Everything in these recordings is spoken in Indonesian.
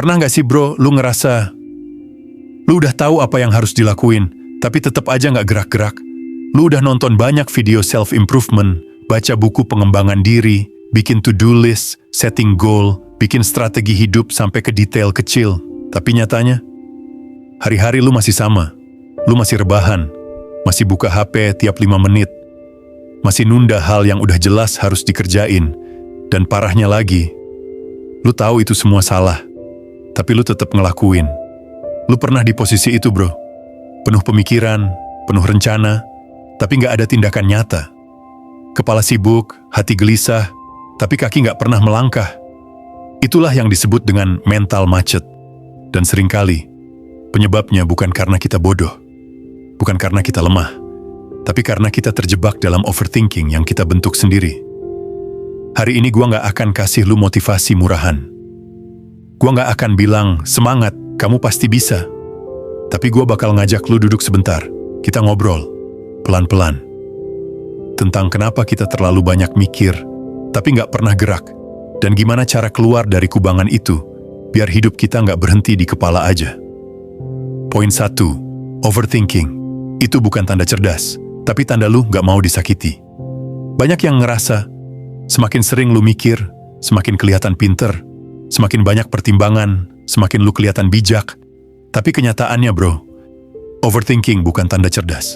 Pernah nggak sih bro, lu ngerasa lu udah tahu apa yang harus dilakuin, tapi tetap aja nggak gerak-gerak? Lu udah nonton banyak video self-improvement, baca buku pengembangan diri, bikin to-do list, setting goal, bikin strategi hidup sampai ke detail kecil. Tapi nyatanya, hari-hari lu masih sama. Lu masih rebahan, masih buka HP tiap 5 menit, masih nunda hal yang udah jelas harus dikerjain. Dan parahnya lagi, lu tahu itu semua salah, tapi lu tetap ngelakuin. Lu pernah di posisi itu bro, penuh pemikiran, penuh rencana, tapi nggak ada tindakan nyata. Kepala sibuk, hati gelisah, tapi kaki nggak pernah melangkah. Itulah yang disebut dengan mental macet. Dan seringkali, penyebabnya bukan karena kita bodoh, bukan karena kita lemah, tapi karena kita terjebak dalam overthinking yang kita bentuk sendiri. Hari ini gua nggak akan kasih lu motivasi murahan. Gua nggak akan bilang, semangat, kamu pasti bisa. Tapi gua bakal ngajak lu duduk sebentar, kita ngobrol, pelan-pelan. Tentang kenapa kita terlalu banyak mikir, tapi nggak pernah gerak. Dan gimana cara keluar dari kubangan itu, biar hidup kita nggak berhenti di kepala aja. Poin 1, overthinking. Itu bukan tanda cerdas, tapi tanda lu nggak mau disakiti. Banyak yang ngerasa, semakin sering lu mikir, semakin kelihatan pinter, semakin banyak pertimbangan, semakin lu kelihatan bijak. Tapi kenyataannya bro, overthinking bukan tanda cerdas.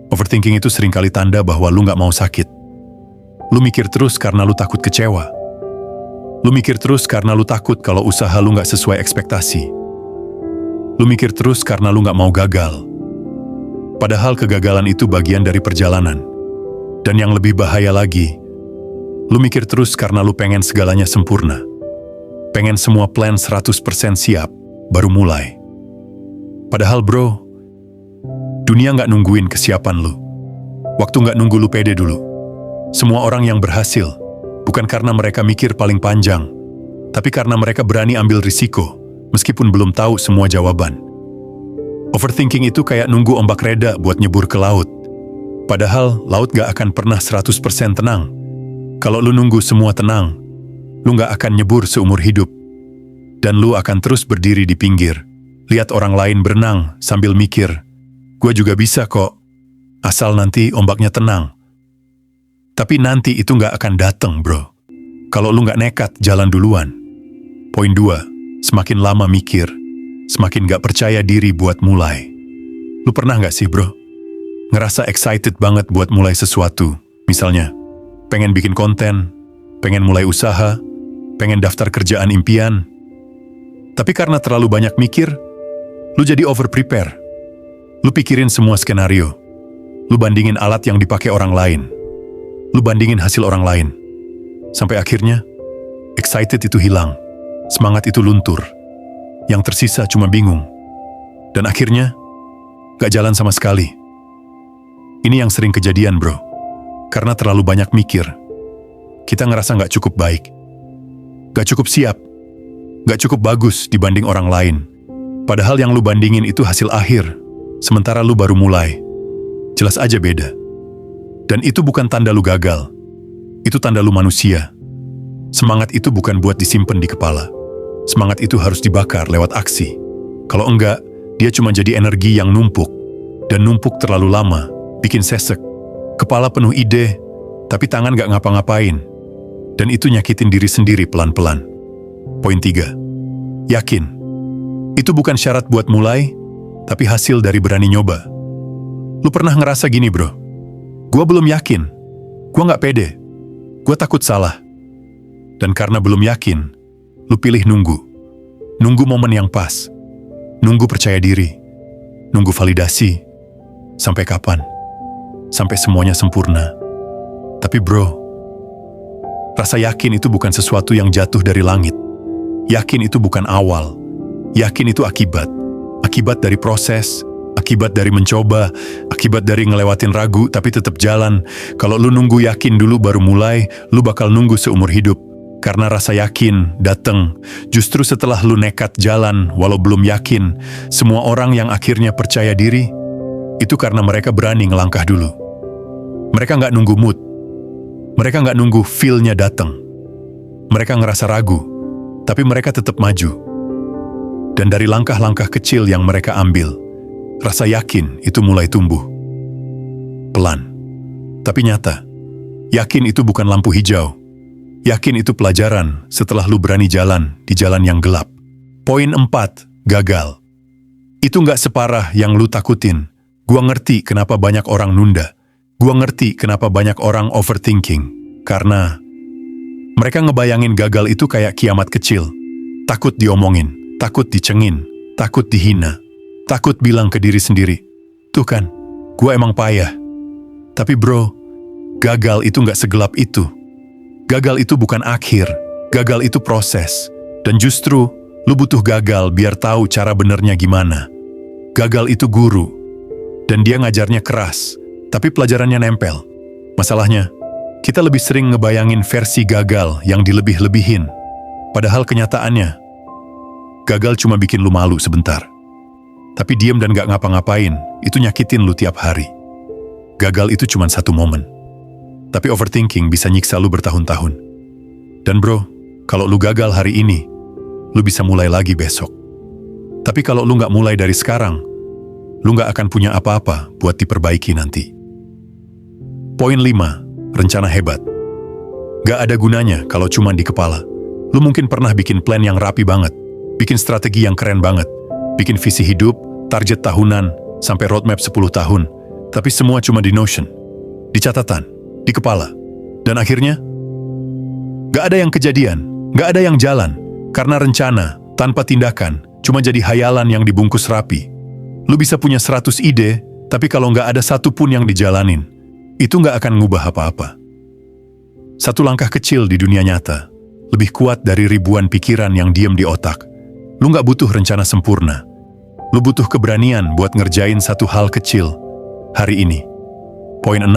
Overthinking itu seringkali tanda bahwa lu nggak mau sakit. Lu mikir terus karena lu takut kecewa. Lu mikir terus karena lu takut kalau usaha lu nggak sesuai ekspektasi. Lu mikir terus karena lu nggak mau gagal. Padahal kegagalan itu bagian dari perjalanan. Dan yang lebih bahaya lagi, lu mikir terus karena lu pengen segalanya sempurna. Pengen semua plan 100% siap, baru mulai. Padahal bro, dunia nggak nungguin kesiapan lu. Waktu nggak nunggu lu pede dulu. Semua orang yang berhasil, bukan karena mereka mikir paling panjang, tapi karena mereka berani ambil risiko, meskipun belum tahu semua jawaban. Overthinking itu kayak nunggu ombak reda buat nyebur ke laut. Padahal laut gak akan pernah 100% tenang. Kalau lu nunggu semua tenang, lu gak akan nyebur seumur hidup. Dan lu akan terus berdiri di pinggir, lihat orang lain berenang sambil mikir, gua juga bisa kok, asal nanti ombaknya tenang. Tapi nanti itu gak akan dateng bro, kalau lu gak nekat jalan duluan. Poin 2, semakin lama mikir, semakin gak percaya diri buat mulai. Lu pernah gak sih bro, ngerasa excited banget buat mulai sesuatu? Misalnya, pengen bikin konten, pengen mulai usaha, pengen daftar kerjaan impian. Tapi karena terlalu banyak mikir, lu jadi over-prepare. Lu pikirin semua skenario. Lu bandingin alat yang dipakai orang lain. Lu bandingin hasil orang lain. Sampai akhirnya, excited itu hilang. Semangat itu luntur. Yang tersisa cuma bingung. Dan akhirnya, gak jalan sama sekali. Ini yang sering kejadian bro. Karena terlalu banyak mikir, kita ngerasa gak cukup baik. Gak cukup siap. Gak cukup bagus dibanding orang lain. Padahal yang lu bandingin itu hasil akhir. Sementara lu baru mulai. Jelas aja beda. Dan itu bukan tanda lu gagal. Itu tanda lu manusia. Semangat itu bukan buat disimpan di kepala. Semangat itu harus dibakar lewat aksi. Kalau enggak, dia cuma jadi energi yang numpuk. Dan numpuk terlalu lama, bikin sesek. Kepala penuh ide, tapi tangan gak ngapa-ngapain. Dan itu nyakitin diri sendiri pelan-pelan. Poin 3. Yakin. Itu bukan syarat buat mulai, tapi hasil dari berani nyoba. Lu pernah ngerasa gini bro? Gua belum yakin. Gua gak pede. Gua takut salah. Dan karena belum yakin, lu pilih nunggu. Nunggu momen yang pas. Nunggu percaya diri. Nunggu validasi. Sampai kapan? Sampai semuanya sempurna. Tapi bro, rasa yakin itu bukan sesuatu yang jatuh dari langit. Yakin itu bukan awal. Yakin itu akibat. Akibat dari proses, akibat dari mencoba, akibat dari ngelewatin ragu tapi tetap jalan. Kalau lu nunggu yakin dulu baru mulai, lu bakal nunggu seumur hidup. Karena rasa yakin dateng justru setelah lu nekat jalan walau belum yakin. Semua orang yang akhirnya percaya diri, itu karena mereka berani ngelangkah dulu. Mereka nggak nunggu mood. Mereka nggak nunggu feel-nya datang. Mereka ngerasa ragu, tapi mereka tetap maju. Dan dari langkah-langkah kecil yang mereka ambil, rasa yakin itu mulai tumbuh. Pelan, tapi nyata. Yakin itu bukan lampu hijau. Yakin itu pelajaran setelah lu berani jalan di jalan yang gelap. Poin 4, gagal. Itu nggak separah yang lu takutin. Gua ngerti kenapa banyak orang nunda. Gua ngerti kenapa banyak orang overthinking. Karena mereka ngebayangin gagal itu kayak kiamat kecil. Takut diomongin, takut dicengin, takut dihina, takut bilang ke diri sendiri, tuh kan, gua emang payah. Tapi bro, gagal itu nggak segelap itu. Gagal itu bukan akhir, gagal itu proses. Dan justru, lu butuh gagal biar tahu cara benernya gimana. Gagal itu guru, dan dia ngajarnya keras, tapi pelajarannya nempel. Masalahnya, kita lebih sering ngebayangin versi gagal yang dilebih-lebihin. Padahal kenyataannya, gagal cuma bikin lu malu sebentar. Tapi diem dan gak ngapa-ngapain, itu nyakitin lu tiap hari. Gagal itu cuma satu momen. Tapi overthinking bisa nyiksa lu bertahun-tahun. Dan bro, kalau lu gagal hari ini, lu bisa mulai lagi besok. Tapi kalau lu gak mulai dari sekarang, lu gak akan punya apa-apa buat diperbaiki nanti. Poin 5, rencana hebat. Gak ada gunanya kalau cuma di kepala. Lu mungkin pernah bikin plan yang rapi banget, bikin strategi yang keren banget, bikin visi hidup, target tahunan, sampai roadmap 10 tahun. Tapi semua cuma di Notion, di catatan, di kepala. Dan akhirnya, gak ada yang kejadian, gak ada yang jalan. Karena rencana, tanpa tindakan, cuma jadi hayalan yang dibungkus rapi. Lu bisa punya 100 ide, tapi kalau gak ada satu pun yang dijalanin, itu gak akan ngubah apa-apa. Satu langkah kecil di dunia nyata, lebih kuat dari ribuan pikiran yang diam di otak. Lu gak butuh rencana sempurna. Lu butuh keberanian buat ngerjain satu hal kecil hari ini. Poin 6,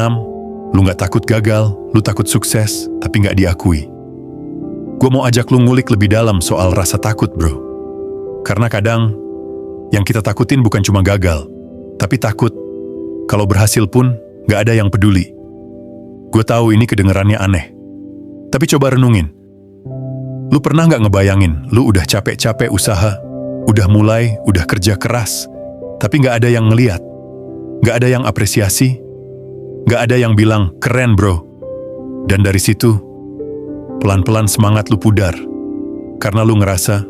lu gak takut gagal, lu takut sukses, tapi gak diakui. Gua mau ajak lu ngulik lebih dalam soal rasa takut, bro. Karena kadang, yang kita takutin bukan cuma gagal, tapi takut kalau berhasil pun gak ada yang peduli. Gue tahu ini kedengerannya aneh, tapi coba renungin. Lu pernah gak ngebayangin, lu udah capek-capek usaha, udah mulai, udah kerja keras, tapi gak ada yang ngeliat, gak ada yang apresiasi, gak ada yang bilang, keren bro. Dan dari situ, pelan-pelan semangat lu pudar, karena lu ngerasa,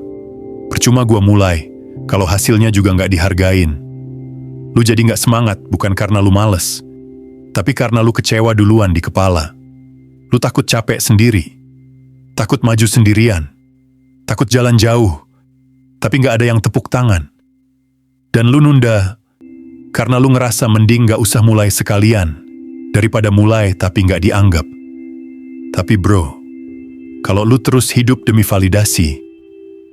percuma gua mulai, kalau hasilnya juga gak dihargain. Lu jadi gak semangat bukan karena lu males, tapi karena lu kecewa duluan di kepala. Lu takut capek sendiri, takut maju sendirian, takut jalan jauh, tapi gak ada yang tepuk tangan. Dan lu nunda, karena lu ngerasa mending gak usah mulai sekalian, daripada mulai tapi gak dianggap. Tapi bro, kalau lu terus hidup demi validasi,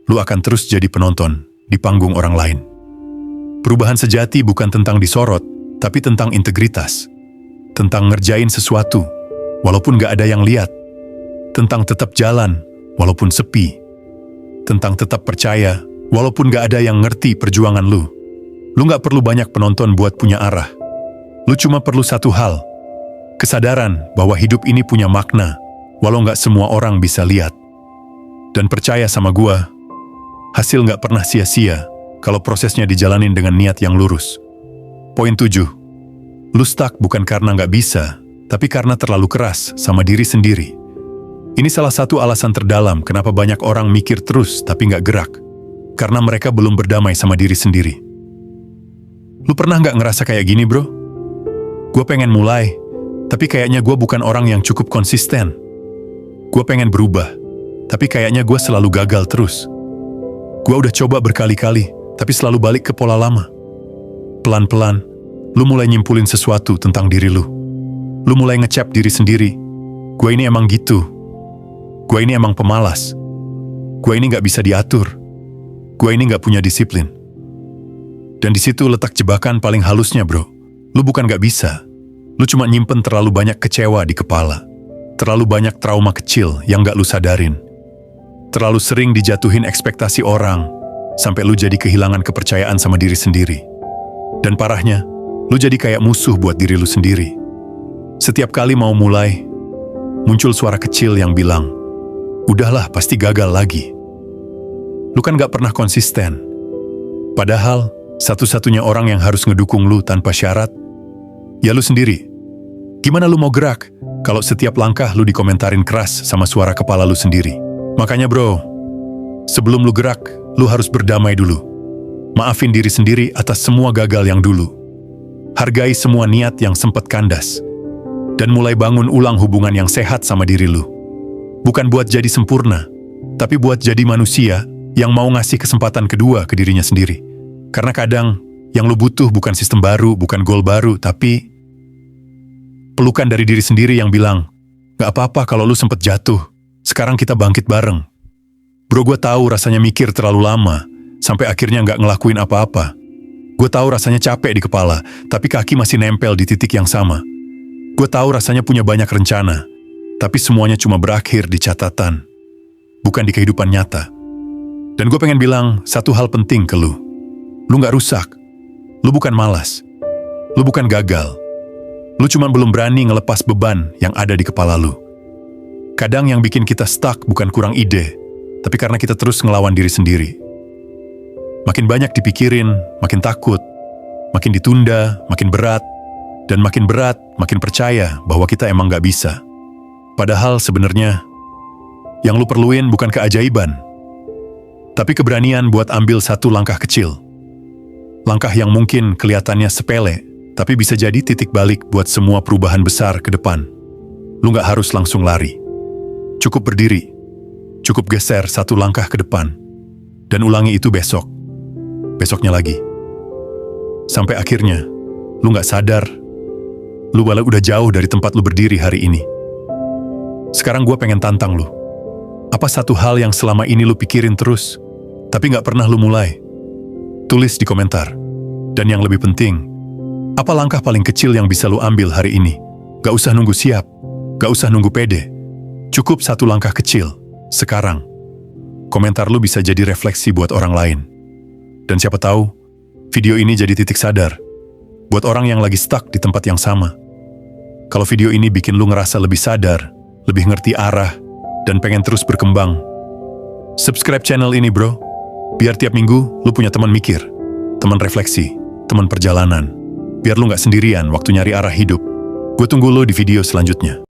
lu akan terus jadi penonton di panggung orang lain. Perubahan sejati bukan tentang disorot, tapi tentang integritas. Tentang ngerjain sesuatu, walaupun gak ada yang lihat. Tentang tetap jalan, walaupun sepi. Tentang tetap percaya, walaupun gak ada yang ngerti perjuangan lu. Lu gak perlu banyak penonton buat punya arah. Lu cuma perlu satu hal. Kesadaran bahwa hidup ini punya makna, walau gak semua orang bisa lihat. Dan percaya sama gua, hasil gak pernah sia-sia kalau prosesnya dijalanin dengan niat yang lurus. Poin 7. Lu stuck bukan karena gak bisa, tapi karena terlalu keras sama diri sendiri. Ini salah satu alasan terdalam kenapa banyak orang mikir terus tapi gak gerak. Karena mereka belum berdamai sama diri sendiri. Lu pernah gak ngerasa kayak gini bro? Gue pengen mulai, tapi kayaknya gue bukan orang yang cukup konsisten. Gue pengen berubah, tapi kayaknya gue selalu gagal terus. Gue udah coba berkali-kali, tapi selalu balik ke pola lama. Pelan-pelan, lu mulai nyimpulin sesuatu tentang diri lu. Lu mulai ngecap diri sendiri. Gue ini emang gitu. Gue ini emang pemalas. Gue ini gak bisa diatur. Gue ini gak punya disiplin. Dan di situ letak jebakan paling halusnya bro. Lu bukan gak bisa. Lu cuma nyimpen terlalu banyak kecewa di kepala. Terlalu banyak trauma kecil yang gak lu sadarin. Terlalu sering dijatuhin ekspektasi orang, sampai lu jadi kehilangan kepercayaan sama diri sendiri. Dan parahnya, lu jadi kayak musuh buat diri lu sendiri. Setiap kali mau mulai, muncul suara kecil yang bilang, udahlah pasti gagal lagi. Lu kan gak pernah konsisten, Padahal, satu-satunya orang yang harus ngedukung lu tanpa syarat, ya lu sendiri. Gimana lu mau gerak kalau setiap langkah lu dikomentarin keras sama suara kepala lu sendiri? Makanya bro, sebelum lu gerak, lu harus berdamai dulu. Maafin diri sendiri atas semua gagal yang dulu. Hargai semua niat yang sempat kandas. Dan mulai bangun ulang hubungan yang sehat sama diri lu. Bukan buat jadi sempurna, tapi buat jadi manusia yang mau ngasih kesempatan kedua ke dirinya sendiri. Karena kadang, yang lu butuh bukan sistem baru, bukan goal baru, tapi pelukan dari diri sendiri yang bilang, gak apa-apa kalau lu sempet jatuh, sekarang kita bangkit bareng. Bro, gue tahu rasanya mikir terlalu lama, sampai akhirnya gak ngelakuin apa-apa. Gue tahu rasanya capek di kepala, tapi kaki masih nempel di titik yang sama. Gue tahu rasanya punya banyak rencana, tapi semuanya cuma berakhir di catatan, bukan di kehidupan nyata. Dan gue pengen bilang satu hal penting ke lu. Lu gak rusak. Lu bukan malas. Lu bukan gagal. Lu cuma belum berani ngelepas beban yang ada di kepala lu. Kadang yang bikin kita stuck bukan kurang ide, tapi karena kita terus ngelawan diri sendiri. Makin banyak dipikirin, makin takut. Makin ditunda, makin berat. Dan makin berat, makin percaya bahwa kita emang gak bisa. Padahal sebenarnya, yang lu perluin bukan keajaiban, tapi keberanian buat ambil satu langkah kecil. Langkah yang mungkin kelihatannya sepele, tapi bisa jadi titik balik buat semua perubahan besar ke depan. Lu gak harus langsung lari. Cukup berdiri. Cukup geser satu langkah ke depan. Dan ulangi itu besok. Besoknya lagi. Sampai akhirnya, lu gak sadar, lu walau udah jauh dari tempat lu berdiri hari ini. Sekarang gue pengen tantang lu. Apa satu hal yang selama ini lu pikirin terus, tapi gak pernah lu mulai? Tulis di komentar. Dan yang lebih penting, apa langkah paling kecil yang bisa lu ambil hari ini? Gak usah nunggu siap, gak usah nunggu pede. Cukup satu langkah kecil, sekarang. Komentar lu bisa jadi refleksi buat orang lain. Dan siapa tahu, video ini jadi titik sadar buat orang yang lagi stuck di tempat yang sama. Kalau video ini bikin lu ngerasa lebih sadar, lebih ngerti arah, dan pengen terus berkembang, subscribe channel ini bro. Biar tiap minggu lu punya teman mikir, teman refleksi, teman perjalanan. Biar lu gak sendirian waktu nyari arah hidup. Gue tunggu lu di video selanjutnya.